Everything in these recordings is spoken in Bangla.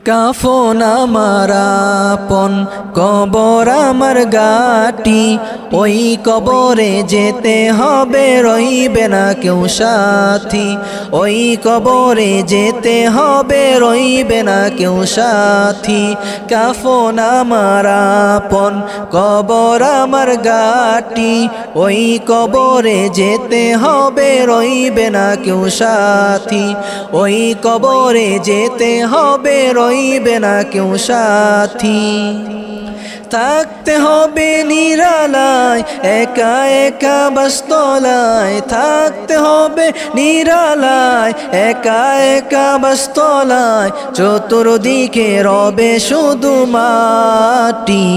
কাফন আমার আপন কবর আমার গাটি, ওই কবরে যেতে হবে রইবে না কেউ সাথী। ওই কবরে যেতে হবে রইবে না কেউ সাথী। কাফন আমার আপন কবর আমার গাটি, ওই কবরে যেতে হবে রইবে না কেউ সাথী। ওই কবরে যেতে হবে রইবে না কেউ সাথী। থাকতে হবে নিরালায় একা একা বাসতলায়, থাকতে হবে নিরালায় একা একা বাসতলায়। চতুর্দিকে রবে শুধু মাটি,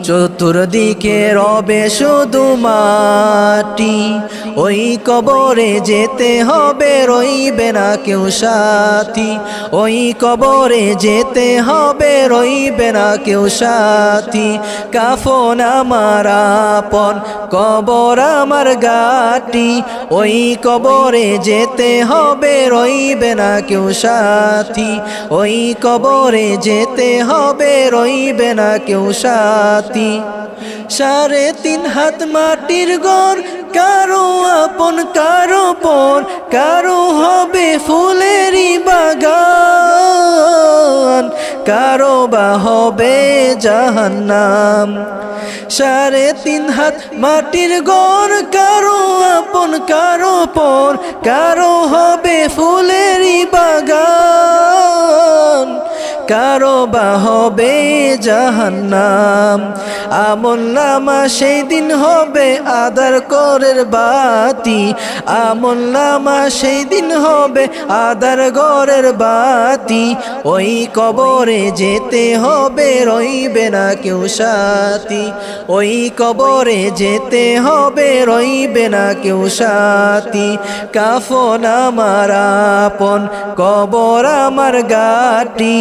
চতুর্দিকে রবে শুধু মাটি। ওই কবরে যেতে হবে রইবে না কেউ সাথী। ওই কবরে যেতে হবে রইবে না কেউ সাথী। কাফন আমার আপন কবর আমার গাটি, ওই কবরে যেতে হবে রইবে না কেউ সাথী। ওই কবরে যেতে হবে রইবে না কেউ সাথী। 3.5 হাত মাটির ঘর, কারো আপন কারো পর, কারো হবে ফুলেরই বাগান, কারো বা হবে জাহান্নাম। 3.5 হাত মাটির ঘর, কারো আপন কারো পর, কারো হবে ফুলেরই বাগান, কারো বা হবে জাহান্নাম। আমলনামা সেই দিন হবে আধার করের বাতি, আমলনামা সেই দিন হবে আধার ঘরের বাতি। ওই কবরে যেতে হবে রইবে না কেউ সাথী। ওই কবরে যেতে হবে রইবে না কেউ সাথী। কাফন আমার আপন কবর আমার গাটি,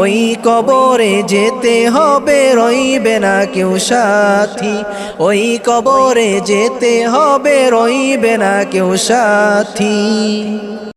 ওই কবরে যেতে হবে রইবে না কেউ সাথী। ওই কবরে যেতে হবে রইবে না কেউ সাথী।